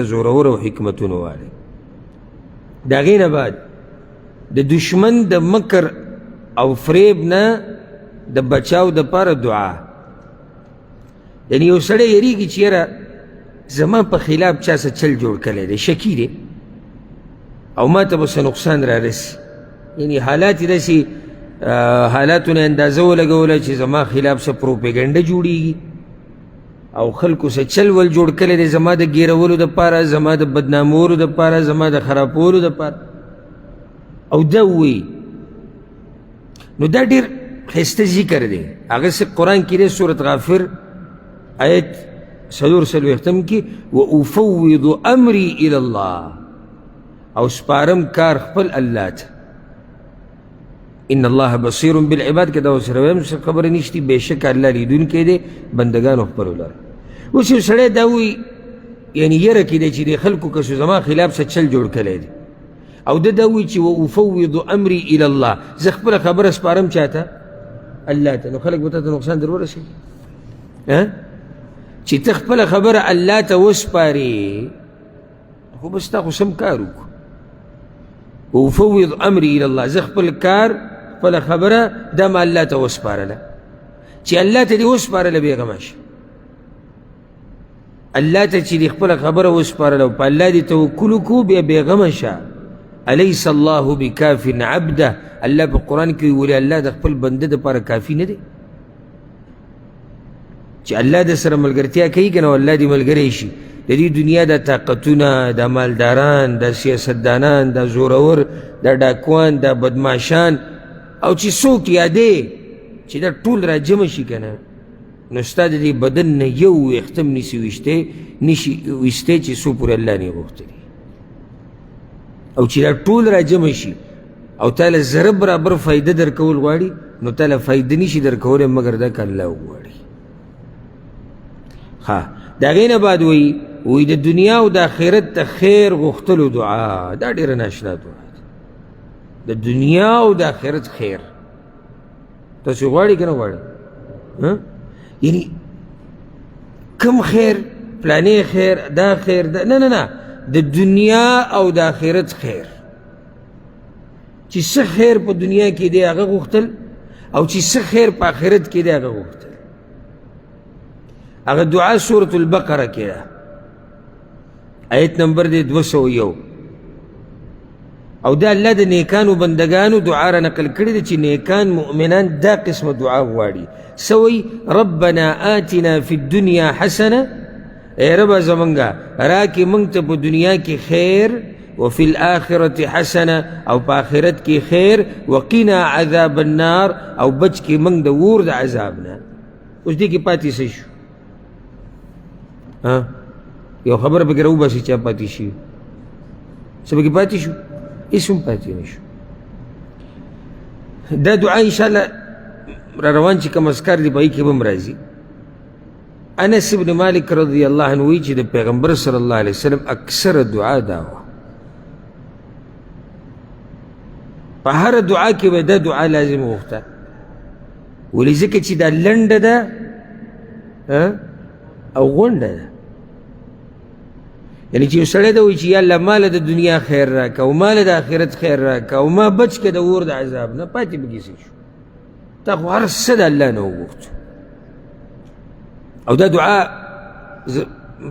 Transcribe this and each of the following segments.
زورور او حکمتونو والی. د هغې نه بعد د دشمن د مکر او فریب نه د بچاو دپاره دعا. یعنی یو سړی یریږي چې یاره زما په خلاف چا څه چل جوړ کړی دی، شکي دی او ما ته به څه نقصان را رسي. یعنی حالات یې داسې حالاتو نه اندازه ولګوله چې زما خلاف څه پروپیګنډه جوړیږي او خلکو څه چل ول جوړ کړی دی زما د ګیرولو دپاره، زما د بدنامولو دپاره، زما د خرابولو دپاره. او دا ووایي نو دا ډېر ښایسته ذکر دی. هغه قرآن کې دی سورت غافر آیت 4 کې وافوض امری الی الله، او سپارم کار خپل الله ته. ان الله بصیر بالعباد که دا اوس رویم خبره نشتی، بېشکه الله لیدونکی دی بندګانو خپلو لره. اوس یو سړی دا وایي یعنی یره کې دی چې د خلکو که زما خلاف څه چل جوړ کړی دی او ده دا وایي چې وافوض امری الی الله، زه خپله خبره سپارم چاته؟ الله ته. نو خلک به تا ته نقصان در ورسوي چې ته خپله خبره الله ته وسپارې، خو بس تا خو سم کار وکړو. وافوض امری الی الله، زه خپل کار خپله خبره دا ما الله ته وسپارله. چې الله ته دې وسپارله بېغمه شه، الله ته چې دې خپله خبره وسپارله او په الله دې توکل وکړو بیا بېغمه شه. الیس الله بکاف عبده، الله په قرآن کې ویلي الله د خپل بنده دپاره کافي نه دی. چې الله د سره ملګرتیا کوي که نه الله دې ملګری شي. د دې دنیا دا طاقتونه، دا مالداران، دا سیاستدانان، دا زورور، دا ډاکوان، دا بدماشان او چې څوک یادې چې دا ټول را جمع شي که نه نو ستا د دې بدن نه یو ویښته هم نشي ویستی چې څو پورې الله نه یې غوښتلي. او چې دا ټول را جمع شي او تا له زره برابر فایده در کول غواړي نو تا له فایده نشي در کولی مګر دا که الله وغواړي. د هغې نه بعد وایي د دنیا او د آخرت د خیر غوښتلو دعا، دا ډېره ناشنا دعا ده. د دنیا او د آخرت خیر تاسې غواړئ که نه غواړئ؟ یعنی کم خیر؟ فلانې خیر، دا خیر، نه نه نه، د دنیا او د آخرت خیر. چې څه خیر په دنیا کې دی هغه غوښتل او چې څه خیر په آخرت کې دی هغه غوښتل. هغه دعا سورة البقره کې ده، آیت نمبر دی 201. او دا الله د نیکانو بندگانو دعا را نقل کړې ده چې نیکان مؤمنان دا قسمه دعا غواړي. څه وایي؟ ربنا آتنا فی الدنیا حسنه، ای ربه زمونږه راکې مونږ ته په دنیا کې خیر، وفي الآخرة حسنه، او په آخرت کې خیر، وقنا عذاب النار، او بچ کې مونږ د اور د عذاب نه. اوس دې کې پاتې څه شو؟ یو خبره پکې راوباسي چا پاتې شي؟ څه پکې پاتې شو؟ هېڅ هم پاتې نه شو. دا دعا انشاءالله را روان چې کوم اذکار دي په هغې کې به هم راځي. انس ابن مالک رضی الله عنه وایي چې د پیغمبر صلی الله علیه وسلم اکثره دعا دا وه، په هره دعا کې به دا دعا لازم غوښته. ولې؟ ځکه چې دا لنډه ده او غونډه ده. یعنی چې یو سړی ته وایي چې یا الله ماله د دنیا خیر راکړه او ماله د آخرت خیر راکړه او ما بچ کړه د اور د عذاب نه، پاتې پکې څه شو؟ تا خو هر څه د الله نه وغوښتو. او دا دعا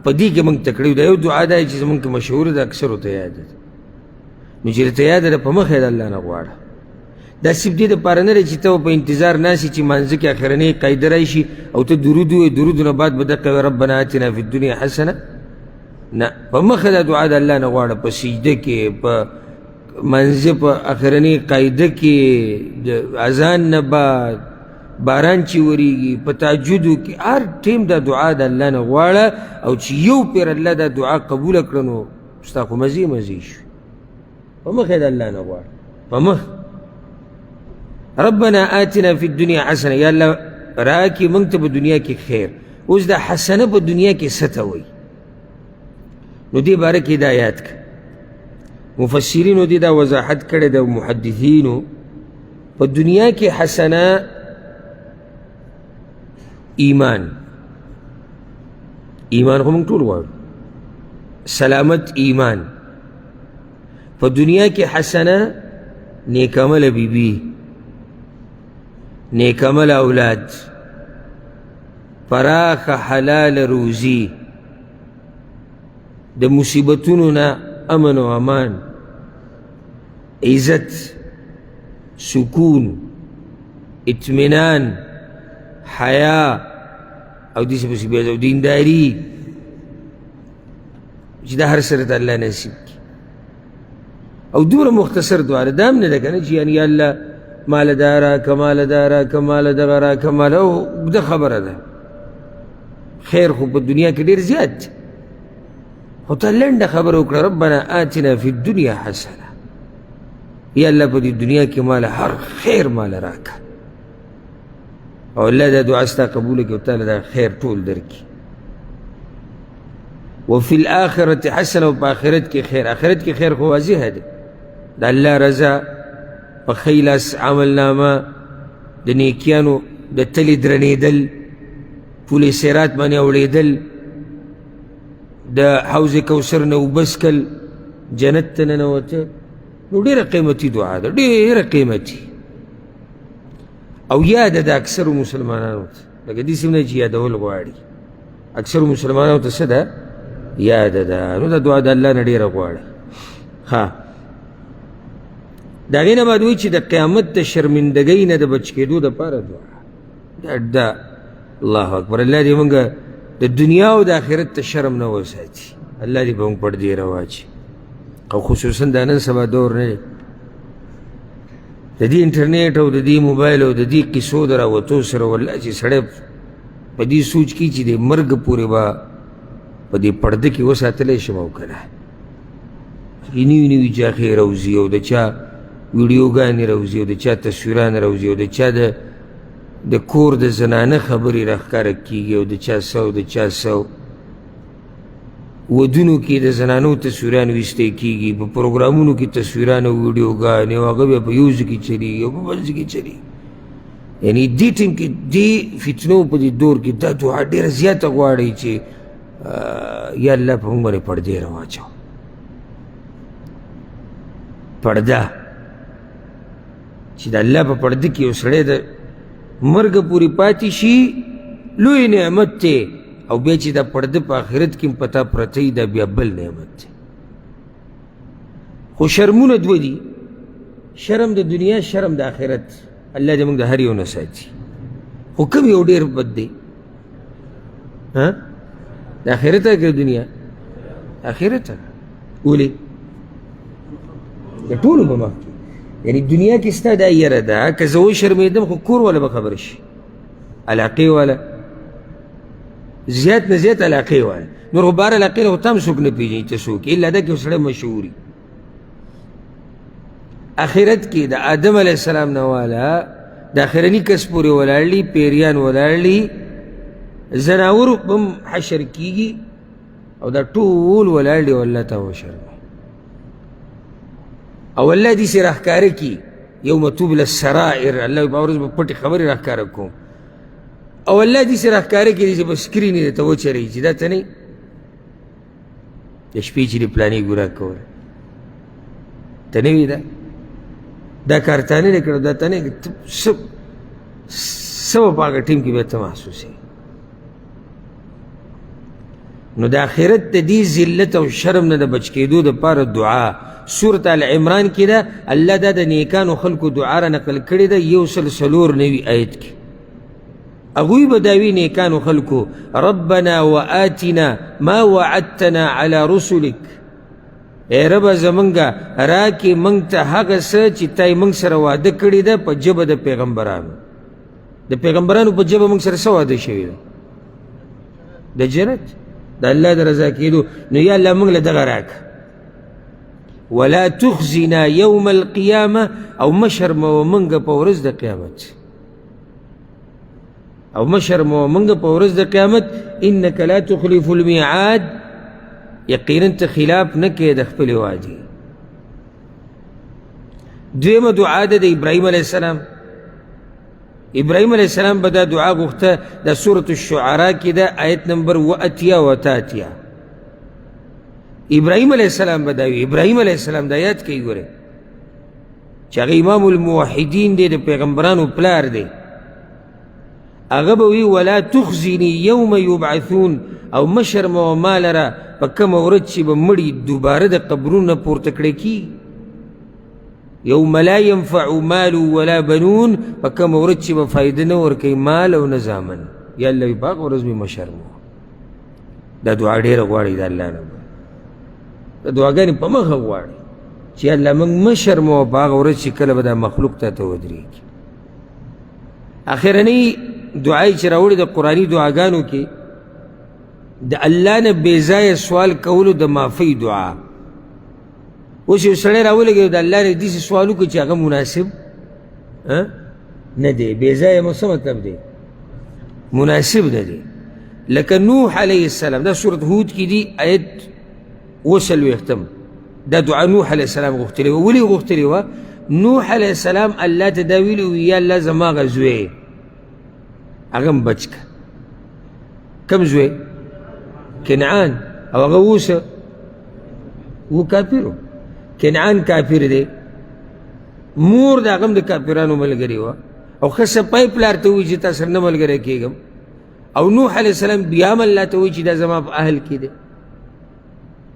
په دې کې موږ ته کړې دا یو دعا ده چې زموږ کې مشهوره ده، اکثرو ته یاده ده. نو چې درته یاده ده په مخ یې د الله نه غواړه. دا صرف دې دپاره نه دی چې ته په انتظار ناست یې چې مانځه کې اخرنۍ قاعده راشي او ته درود ووایې، درود نه بعد به دقه ربنا آتنا فی الدنیا حسنه. نه، په مخه دا دعا د الله نه غواړه، په سجده کې، په مانځه په اخرنۍ قاعده کې، د اذان نه بعد، باران چې وریږي، په تهجدو کې، هر ټیم دا دعا د الله نه غواړه. او چې یو پیر الله دا دعا قبوله کړه نو ستا خو مزې مزې شو. په مخ یې د الله نه غواړه، په مخ. ربنا آتنا فی الدنیا حسنه، یا الله راکې موږ ته په دنیا کې خیر. اوس دا حسنه په دنیا کې څه ته وایي؟ نو دې باره کې دا یاد کړه. مفسرینو دې دا وضاحت کړې ده، محدثینو. په دنیا کې حسنه ایمان، ایمان خو موږ ټول غواړو، سلامت ایمان، په دنیا کې حسنه نیک عمل بیبي، نیک عمل اولاد، پراخ حلال روزی، د مصیبتونو نه امن و امان، عزت، سکون، اطمینان، حیا او دیسې پسې بیا او دینداري چې دا هر سره ته الله نصیب کړي. او دومره مختصر دعا ده، دا هم نه ده که نه چې یعنې یا الله مال دا راکه، مال دا راکه، مال دغه راکه، مال اوږده خبره ده. خیر خو په دنیا کې ډېر زیات دی، خو ته لنډه خبره وکړه، ربنا آتنا فی الدنیا حسنه، یا الله په دې دنیا کې مال هر خیر مال راکه، او الله دا دعا ستا قبوله کړي او تعالی دا خیر ټول درکړي. وفي الآخرة حسنه، او په آخرت کې خیر، آخرت کې خیر خو واضحه ده، د الله رضا، په ښی لاس عملنامه، د نیکیانو د تلې درنېدل، پل صراط باندې اوړېدل، د حوض کوثر نه اوبه څښل، جنت ته ننوتل. نو ډېره قیمتي دعا ده، ډېره قیمتي، او یاده ده اکثرو مسلمانانو ته، لکه داسې نه چې یادول غواړي، اکثرو مسلمانانو ته څه ده؟ یاده ده. نو دا دعا د الله نه ډېره غواړي. ها د هغې نه بعد وایي چې د قیامت د شرمندګۍ نه د بچ کېدو دپاره دعا دا الله اکبر. الله دې موږ د دنیا او د آخرت ته شرم نه وساتي، الله دې به موږ پردې رواچي. او خصوصا دا نن سبا دور نه دی، د دې انټرنیټ او د دې موبایل او د دې قصو د راوتو سره والله چې سړی په دې سوچ کي چې د مرګ پورې به په دې پرده کې وساتلی شم او که نه. نوي نوي جاخې راوځي او د چا ویډیوګانې راوځي او د چا تصویران راوځي او د چا د کور د زنانه خبرې راښکاره کېږي او د چا څه او د چا څه. ودونو کې د زنانو تصویران ویستی کېږي، په پروګرامونو کې تصویران او ویډیوګانې، او هغه بیا په یو ځای کې چلېږي او په بل ځای کې چلېږي. یعنې دې ټیم کې دې فتنو په دې دور کې دا دعا ډېره زیاته غواړي چې یا الله په موږ باندې پردې راواچوه. پرده چې د الله په پرده کې یو سړی د مرګ پورې پاتې شي، لوی نعمت دی. او بیا چې دا پرده په آخرت کې هم پتا پرته وي، دا بیا بل نعمت دی. خو شرمونه دوه دي، شرم د دنیا، شرم د آخرت. الله دې موږ د هر یو نه ساتي. خو کوم یو ډېر بد دی؟ د آخرت که د دنیا؟ آخرت. ولې؟ د ټولو په مخ کې، یعنې دنیا کې ستا دا یره ده که زه وشرمېدم خو کور والا به خبر شي، علاقې والا، زیات نه زیات علاقې والا. نور خو بهر علاقې نه خو ته هم څوک نه پېژني ته څوک، الا دا که یو سړی مشهور وي. آخرت کې د آدم علیه السلام نه والا د آخرني کس پورې ولاړ دي، پیریان ولاړ دي، زناور هم حشر کېږي، او دا ټول ولاړ دي او الله ته وشرمي. او الله داسې راښکاره کړي، یوم تبلی السرائر، الله په ورځ به پټې خبرې راښکاره کوم. او الله داسې راښکاره کړي چې په سکرین یې درته وچرېږي چې دا ته نه یې، د شپې چې دې پلانې ګورا کوله ته نه وي، دا کار تا نه دی کړی، دا ته نه یې، څه به په هغه ټیم کې بیا ته محسوسوي. نو د آخرت د دې ذلت او شرم نه د بچ کېدو دپاره دعا سورت آل عمران کې ده. الله دا د نیکانو خلکو دعا را نقل کړې ده 104 آیت کې. هغوی به دا وي نیکانو خلکو، ربنا وآتنا ما وعدتنا على رسلک، ای ربه زمونږه راکې موږ ته هغه څه چې تا یې موږ سره واده کړې ده په ژبه د پیغمبرانو. د پیغمبرانو په ژبه موږ سره څه واده شوي ده؟ د جنت، د الله د رضا کېدو. نو یا الله موږ له دغه راکه. ولا تخزنا یوم القیامه، او مه شرموه موږ په ورځ د قیامت، او مه شرموه موږ په ورځ د قیامت. انک لا تخلف المیعاد، یقینا ته خلاف نه کوې د خپلې وعدې. دویمه دعا ده د ابراهیم علیه السلام. ابراهیم علیه السلام به دا دعا غوښته، د سورة الشعراء کې ده آیت نمبر 80 و 83. ابراهیم علیہ السلام بداوی. ابراهیم علیہ السلام دا یاد کوي ګوره چې هغه امام الموحدین دی، د پیغمبرانو پلار دی. هغه به وی ولا تخزنی یوم یبعثون، او مشر مو ما لره په کومه ورځ چې به مړي دوباره د قبرونه پورته کړی کي. یوم لا ینفع مال ولا بنون، په کومه ورځ چې به فایده نه ورکوي مال او نه زامن. یا الله وی په هغه ورځ مې مشر مو. دا دعا ډېره غواړي د الله نه، دا دعاګانې په مخه غواړي چې الله موږ مشر مو په هغه ورځ چې کله به دا مخلوق ته ودرېږي. اخرنۍ دعای چې راوړي د قرآني دعاګانو کې د الله نه بې ځایه سوال کولو د معافۍ دعا. اوس یو سړی راولګي د الله نه داسې سوال وکړي چې هغه مناسب نه دی، بې ځایه مو څه مطلب دی؟ مناسب نه دی. لکه نوح علیه السلام، دا سورة هود کې دی آیت 40 دا دعا نوح علیه السلام غوښتلې وه. ولې غوښتلې وه؟ نوح علیه السلام الله ته دا ویلي وي یا الله زما هغه زوی هغه م بچ که. کم زوی؟ کنعان. او هغه اوسه و کافر، کنعان کافر دی، مور د هغه هم د کافرانو ملګرې وه، او ښه سپی پلار ته وایي چې تا سره نه ملګری کېږم. او نوح علیه السلام بیا هم الله ته وایي چې دا زما په اهل کې دی.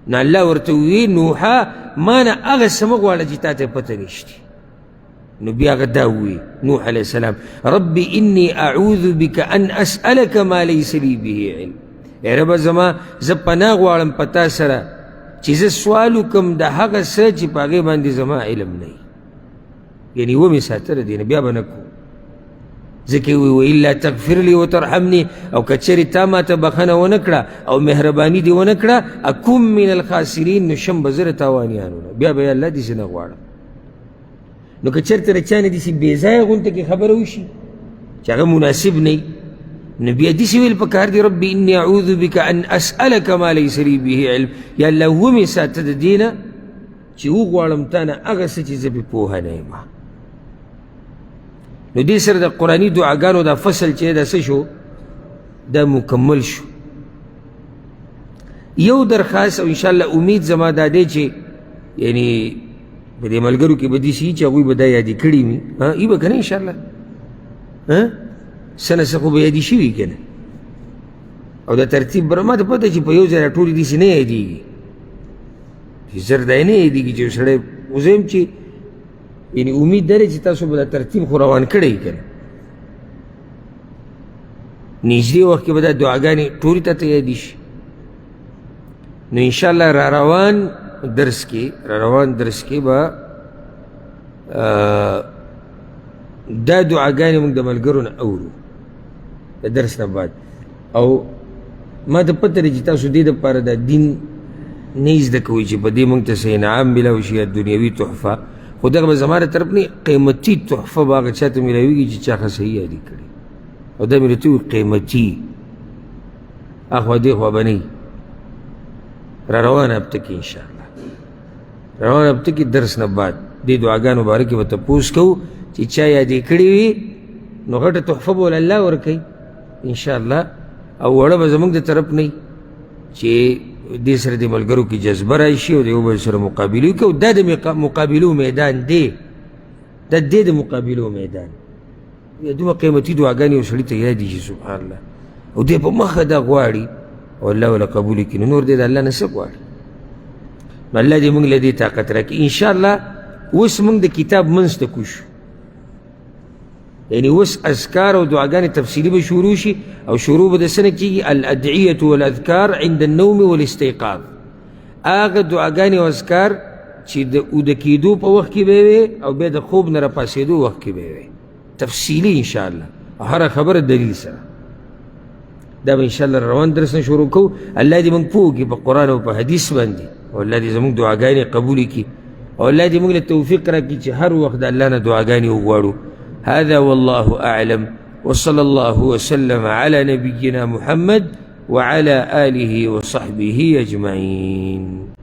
نو الله ورته وی نوحه ما نه هغه څه مه غواړه چې تا ته پته نشتي. نو بیا هغه دا ووی نوح علیه السلام رب انی اعوذ بک ان اسألک ما لیس لی به علم. ای ربه زما زه پناه غواړم په تا سره چې زه سوال وکړم د هغه څه چې په هغې باندې زما علم نه وي. یعنې ومې ساته د دې نه بیا به نه کوو. ځکه وی والا تغفر لی وترحمني، او کچرې تا ما ته بخښنه ونه کړه او مهرباني دې ونه کړه اکم من الخاسرین، نو شم به زه د تاوانیانو نه. بیا به یې الله داسې نه غواړم. نو که چېرته د چا نه داسې بې ځایه غونته کې خبره وشي چې هغه مناسب نه وي، نو بیا داسې ویل پکار دی رب انی اعوذ بک ان اسألک ما لیس لی به علم. یا الله ومې ساته د دې نه چې وغواړم تا نه هغه څه چې زه پرې پوهه نه یم. نو دې سره د قرآني دعاګانو دا فصل چې دا څه شو، دا مکمل شو. یو درخواست او انشاءالله امید زما دا دی چې یعنی په دې ملګرو کې به داسې وي چې هغوی به دا یادې کړي وي. ای به که نه انشاءالله څه نه څه خو به یادې شوي که نه. او دا ترتیب بره ما ته پته چې په یو ځای راټولې داسې نه یادېږي، چې زر دا یې نه یادېږي چې یو سړی اوس یم چې یعنی امید داره چې تاسو به دا ترتیب خو روان کړی که نه. نږدې وخت کې به دا دعاګانې ټولې تاته یادې شي. نو انشاءالله را روان درس کې به دا دعاګانې موږ د ملګرو نه اورو د درس نه بعد. او ما ته پته دی چې تاسو دې دپاره دا دین نه زده کوئ چې په دې موږ ته څه انعام میلاو شي یا دنیوي تحفه، خو دغه به زما د طرف نه قیمتي تحفه به هغه چا ته میلاویږي چې چا ښه صحیح یادې کړي. او دا مې راته وویل قیمتي اخوا دې خوا به نه وي. را روانه هفته کې انشاءالله، را روانه هفته کې درس نه بعد دې دعاګانو باره کې به تپوس کوو چې چا یادې کړي وي نو غټه تحفه به الله ورکوي انشاءالله. او وړه به زموږ د طرف نه وي چې دې سره د ملګرو کې جذبه راشي او د یو بل سره مقابله وکړي. او دا د مقابلو میدان دی، دا دی د مقابلو میدان. دومره قیمتي دعاګانې یو سړي ته یادې شي سبحان الله، او دی په مخه دا غواړي او الله ولا قبول کړي. نور دی د الله نه څه غواړي؟ نو الله دې موږ له دې طاقت راکړي انشاءالله. اوس موږ د کتاب منځ ته کوو شو، یعنی اوس اذکار او دعاګانې تفصیلي به شروع شي. او شروع به د څه نه کېږي؟ الادعیة والاذکار عند النوم والاستيقاظ. هغه دعاګانې او اذکار چې د اوده کېدو په وخت کې به وي او بیا د خوب نه راپاڅېدو وخت کې به وي، تفصیلي انشاءالله هره خبره دلیل سره. دا به انشاءالله روان درس نه شروع کوو. الله دې موږ پوه کړي په قرآن او په حدیث باندې، او الله دې زموږ دعاګانې قبول کړي، او الله دې موږ له توفیق راکړي چې هر وخت د الله نه دعاګانې وغواړو. هذا والله أعلم، وصلى الله وسلم على نبينا محمد وعلى آله وصحبه أجمعين.